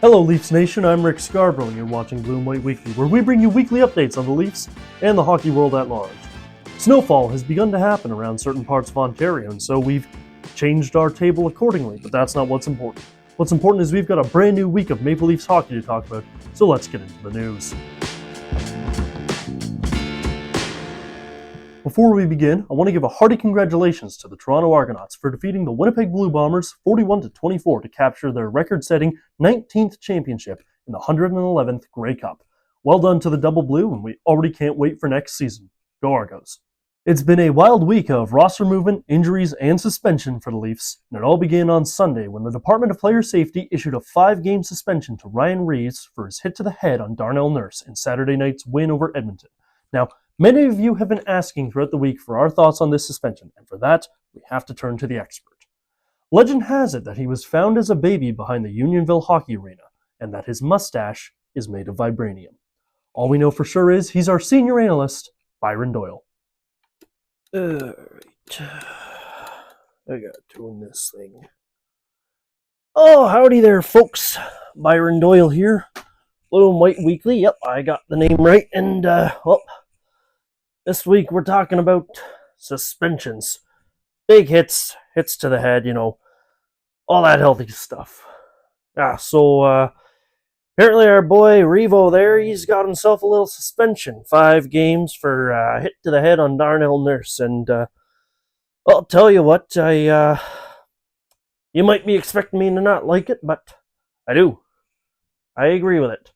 Hello Leafs Nation, I'm Rick Scarborough and you're watching Blue and White Weekly, where we bring you weekly updates on the Leafs and the hockey world at large. Snowfall has begun to happen around certain parts of Ontario, and so we've changed our table accordingly, but that's not what's important. What's important is we've got a brand new week of Maple Leafs hockey to talk about, so let's get into the news. Before we begin, I want to give a hearty congratulations to the Toronto Argonauts for defeating the Winnipeg Blue Bombers 41-24 to capture their record-setting 19th championship in the 111th Grey Cup. Well done to the Double Blue, and we already can't wait for next season. Go Argos. It's been a wild week of roster movement, injuries, and suspension for the Leafs, and it all began on Sunday when the Department of Player Safety issued a 5-game suspension to Ryan Reaves for his hit to the head on Darnell Nurse in Saturday night's win over Edmonton. Now, many of you have been asking throughout the week for our thoughts on this suspension, and for that, we have to turn to the expert. Legend has it that he was found as a baby behind the Unionville hockey arena, and that his mustache is made of vibranium. All we know for sure is he's our senior analyst, Byron Doyle. Alright. I gotta tune this thing. Oh, howdy there, folks. Byron Doyle here. Blue and White Weekly. Yep, I got the name right. And, this week we're talking about suspensions. Big hits to the head, all that healthy stuff. So apparently our boy Revo there, he's got himself a little suspension. 5 games for hit to the head on Darnell Nurse. And I'll tell you what, you might be expecting me to not like it, but I do. I agree with it.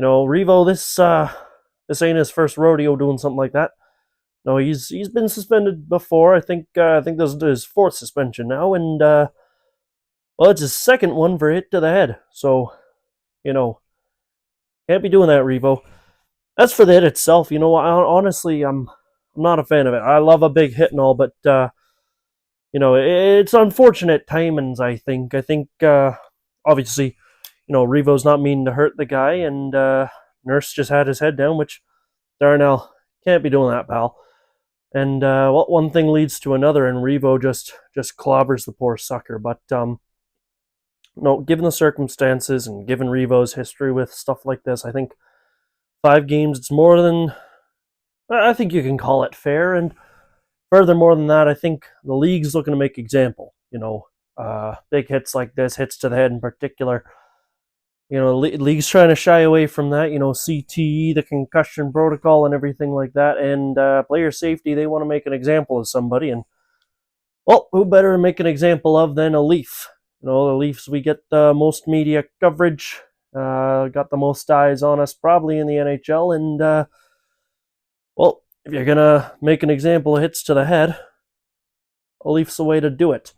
Revo, this ain't his first rodeo doing something like that. No, he's been suspended before. I think this is his 4th suspension now, and it's his 2nd one for hit to the head. So, can't be doing that, Revo. As for the hit itself, honestly, I'm not a fan of it. I love a big hit and all, but it's unfortunate timings. I think obviously, Revo's not meaning to hurt the guy, and Nurse just had his head down, which Darnell can't be doing that, pal. And one thing leads to another, and Revo just clobbers the poor sucker. But given the circumstances and given Revo's history with stuff like this, I think 5 games, it's more than, I think you can call it fair. And furthermore than that, I think the league's looking to make example. Big hits like this, hits to the head in particular. The league's trying to shy away from that, CTE, the concussion protocol and everything like that. And player safety, they want to make an example of somebody. And, who better to make an example of than a Leaf? The Leafs, we get the most media coverage, got the most eyes on us probably in the NHL. And, if you're going to make an example of hits to the head, a Leaf's the way to do it.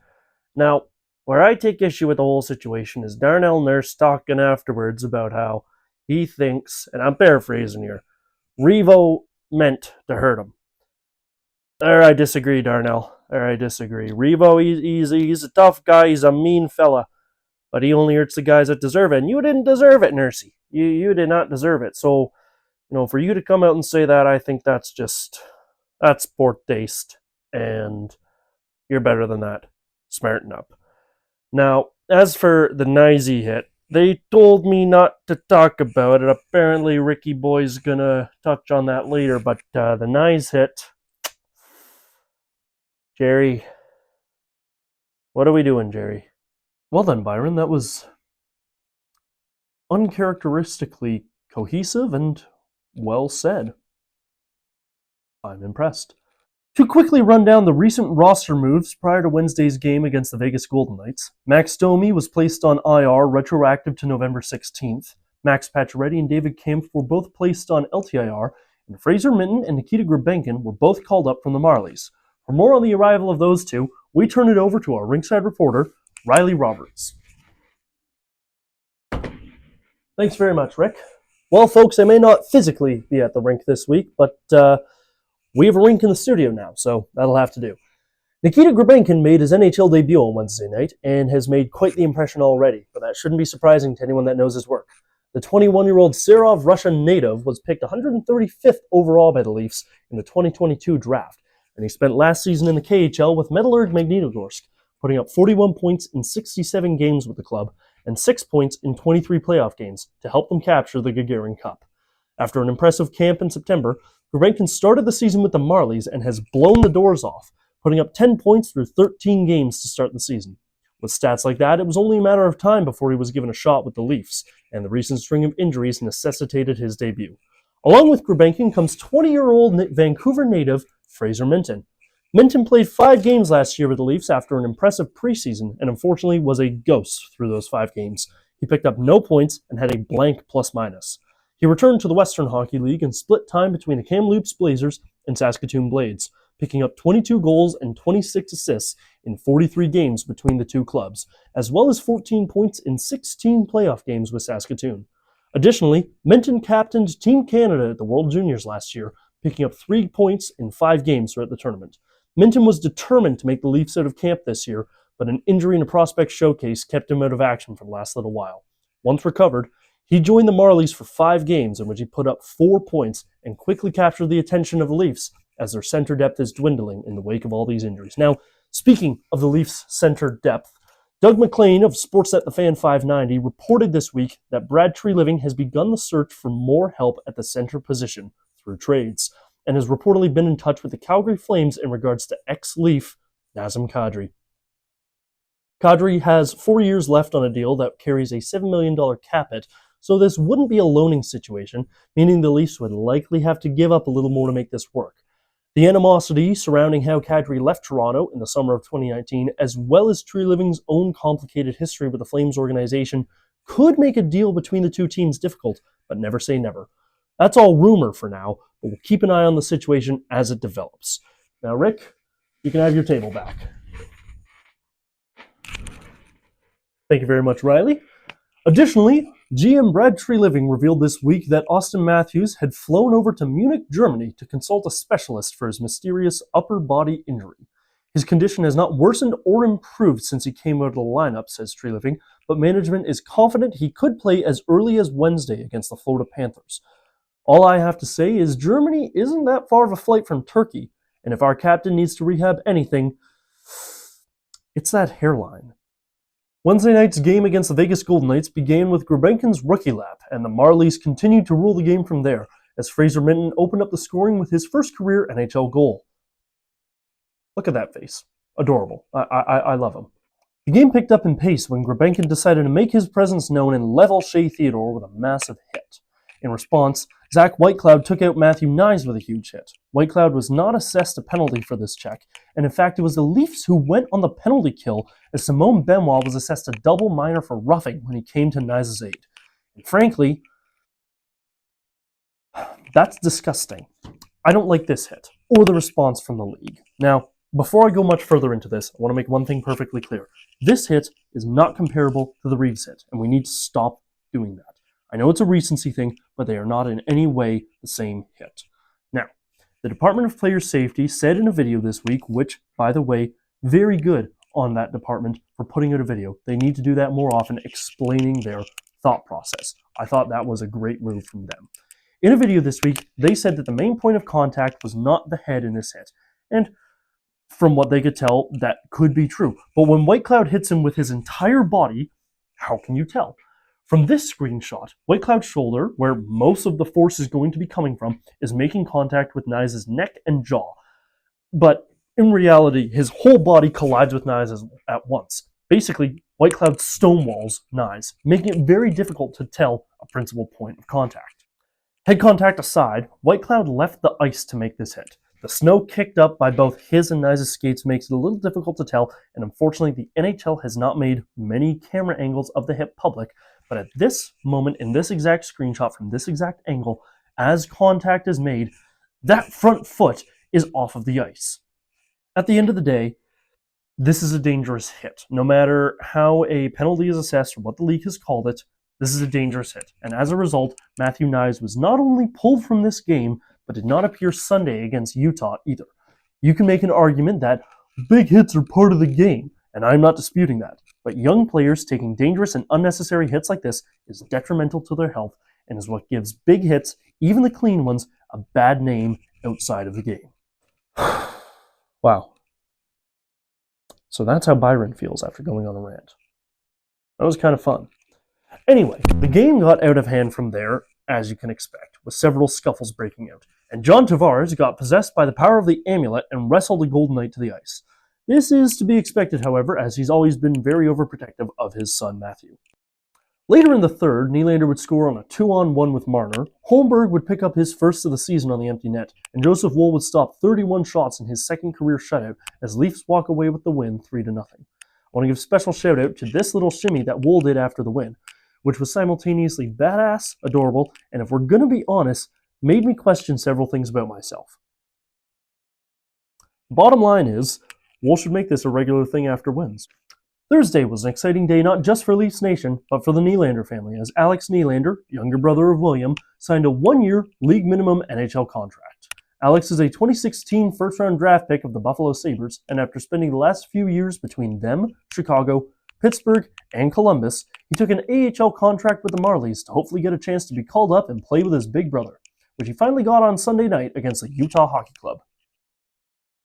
Now, where I take issue with the whole situation is Darnell Nurse talking afterwards about how he thinks, and I'm paraphrasing here, Revo meant to hurt him. There, I disagree, Darnell. I disagree. Revo, he's a tough guy. He's a mean fella. But he only hurts the guys that deserve it. And you didn't deserve it, Nursey. You did not deserve it. So, for you to come out and say that, I think that's poor taste. And you're better than that. Smarten up. Now, as for the Nicey hit, they told me not to talk about it. Apparently, Ricky Boy's gonna touch on that later, but the Nice hit, Jerry, what are we doing, Jerry? Well then, Byron, that was uncharacteristically cohesive and well said. I'm impressed. To quickly run down the recent roster moves prior to Wednesday's game against the Vegas Golden Knights, Max Domi was placed on IR retroactive to November 16th. Max Pacioretty and David Kampf were both placed on LTIR, and Fraser Minten and Nikita Grabenkin were both called up from the Marlies. For more on the arrival of those two, we turn it over to our rinkside reporter, Riley Roberts. Thanks very much, Rick. Well, folks, I may not physically be at the rink this week, but we have a rink in the studio now, so that'll have to do. Nikita Grabenkin made his NHL debut on Wednesday night and has made quite the impression already, but that shouldn't be surprising to anyone that knows his work. The 21-year-old Serov Russian native was picked 135th overall by the Leafs in the 2022 draft, and he spent last season in the KHL with Metallurg Magnitogorsk, putting up 41 points in 67 games with the club and 6 points in 23 playoff games to help them capture the Gagarin Cup. After an impressive camp in September, Gulbenkian started the season with the Marlies and has blown the doors off, putting up 10 points through 13 games to start the season. With stats like that, it was only a matter of time before he was given a shot with the Leafs, and the recent string of injuries necessitated his debut. Along with Gulbenkian comes 20-year-old Vancouver native Fraser Minten. Minten played 5 games last year with the Leafs after an impressive preseason, and unfortunately was a ghost through those 5 games. He picked up no points and had a blank plus-minus. He returned to the Western Hockey League and split time between the Kamloops Blazers and Saskatoon Blades, picking up 22 goals and 26 assists in 43 games between the two clubs, as well as 14 points in 16 playoff games with Saskatoon. Additionally, Minten captained Team Canada at the World Juniors last year, picking up 3 points in 5 games throughout the tournament. Minten was determined to make the Leafs out of camp this year, but an injury in a prospect showcase kept him out of action for the last little while. Once recovered, he joined the Marlies for 5 games in which he put up 4 points and quickly captured the attention of the Leafs as their center depth is dwindling in the wake of all these injuries. Now, speaking of the Leafs' center depth, Doug McLean of Sportsnet The Fan 590 reported this week that Brad Treliving has begun the search for more help at the center position through trades, and has reportedly been in touch with the Calgary Flames in regards to ex-Leaf Nazem Kadri. Kadri has 4 years left on a deal that carries a $7 million cap hit, so this wouldn't be a loaning situation, meaning the Leafs would likely have to give up a little more to make this work. The animosity surrounding how Kadri left Toronto in the summer of 2019, as well as Treliving's own complicated history with the Flames organization, could make a deal between the two teams difficult, but never say never. That's all rumor for now, but we'll keep an eye on the situation as it develops. Now, Rick, you can have your table back. Thank you very much, Riley. Additionally, GM Brad Treliving revealed this week that Auston Matthews had flown over to Munich, Germany to consult a specialist for his mysterious upper body injury. His condition has not worsened or improved since he came out of the lineup, says Treliving, but management is confident he could play as early as Wednesday against the Florida Panthers. All I have to say is Germany isn't that far of a flight from Turkey, and if our captain needs to rehab anything, it's that hairline. Wednesday night's game against the Vegas Golden Knights began with Gulbenkian's rookie lap, and the Marlies continued to rule the game from there, as Fraser Minten opened up the scoring with his first career NHL goal. Look at that face. Adorable. I love him. The game picked up in pace when Gulbenkian decided to make his presence known and level Shea Theodore with a massive hit. In response, Zach Whitecloud took out Matthew Knies with a huge hit. Whitecloud was not assessed a penalty for this check, and in fact it was the Leafs who went on the penalty kill, as Simone Benoit was assessed a double minor for roughing when he came to Knies' aid. And frankly, that's disgusting. I don't like this hit, or the response from the league. Now, before I go much further into this, I want to make one thing perfectly clear. This hit is not comparable to the Reaves hit, and we need to stop doing that. I know it's a recency thing, but they are not in any way the same hit. Now, the Department of Player Safety said in a video this week, which, by the way, very good on that department for putting out a video. They need to do that more often, explaining their thought process. I thought that was a great move from them. In a video this week, they said that the main point of contact was not the head in this hit. And from what they could tell, that could be true. But when Whitecloud hits him with his entire body, how can you tell? From this screenshot, Whitecloud's shoulder, where most of the force is going to be coming from, is making contact with Knies' neck and jaw. But in reality, his whole body collides with Knies at once. Basically, Whitecloud stonewalls Knies, making it very difficult to tell a principal point of contact. Head contact aside, Whitecloud left the ice to make this hit. The snow kicked up by both his and Knies' skates makes it a little difficult to tell, and unfortunately the NHL has not made many camera angles of the hit public, but at this moment, in this exact screenshot, from this exact angle, as contact is made, that front foot is off of the ice. At the end of the day, this is a dangerous hit. No matter how a penalty is assessed or what the league has called it, this is a dangerous hit. And as a result, Matthew Knies was not only pulled from this game, but did not appear Sunday against Utah either. You can make an argument that big hits are part of the game, and I'm not disputing that. But young players taking dangerous and unnecessary hits like this is detrimental to their health and is what gives big hits, even the clean ones, a bad name outside of the game. Wow. So that's how Byron feels after going on a rant. That was kind of fun. Anyway, the game got out of hand from there, as you can expect, with several scuffles breaking out, and John Tavares got possessed by the power of the amulet and wrestled the Golden Knight to the ice. This is to be expected, however, as he's always been very overprotective of his son Matthew. Later in the third, Nylander would score on a 2-on-1 with Marner, Holmberg would pick up his first of the season on the empty net, and Joseph Woll would stop 31 shots in his second career shutout as Leafs walk away with the win 3-0. I want to give a special shout out to this little shimmy that Woll did after the win, which was simultaneously badass, adorable, and if we're going to be honest, made me question several things about myself. Bottom line is, Woll should make this a regular thing after wins. Thursday was an exciting day not just for Leafs Nation, but for the Nylander family, as Alex Nylander, younger brother of William, signed a one-year, league minimum NHL contract. Alex is a 2016 first-round draft pick of the Buffalo Sabres, and after spending the last few years between them, Chicago, Pittsburgh, and Columbus, he took an AHL contract with the Marlies to hopefully get a chance to be called up and play with his big brother, which he finally got on Sunday night against the Utah Hockey Club.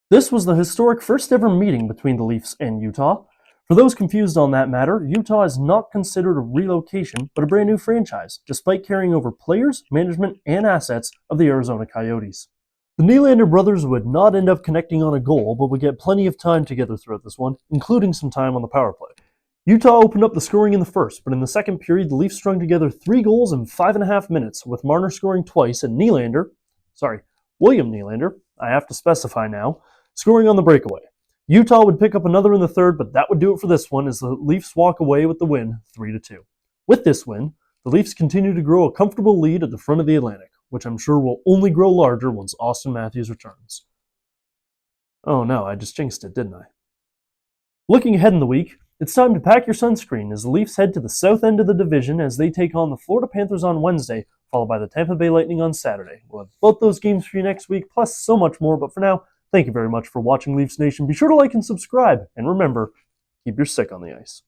This was the historic first-ever meeting between the Leafs and Utah. For those confused on that matter, Utah is not considered a relocation, but a brand new franchise, despite carrying over players, management, and assets of the Arizona Coyotes. The Nylander brothers would not end up connecting on a goal, but would get plenty of time together throughout this one, including some time on the power play. Utah opened up the scoring in the first, but in the second period, the Leafs strung together 3 goals in 5.5 minutes, with Marner scoring twice and William Nylander, I have to specify now, scoring on the breakaway. Utah would pick up another in the third, but that would do it for this one as the Leafs walk away with the win 3-2. With this win, the Leafs continue to grow a comfortable lead at the front of the Atlantic, which I'm sure will only grow larger once Auston Matthews returns. Oh no, I just jinxed it, didn't I? Looking ahead in the week, it's time to pack your sunscreen as the Leafs head to the south end of the division as they take on the Florida Panthers on Wednesday, followed by the Tampa Bay Lightning on Saturday. We'll have both those games for you next week, plus so much more, but for now, thank you very much for watching Leafs Nation. Be sure to like and subscribe, and remember, keep your stick on the ice.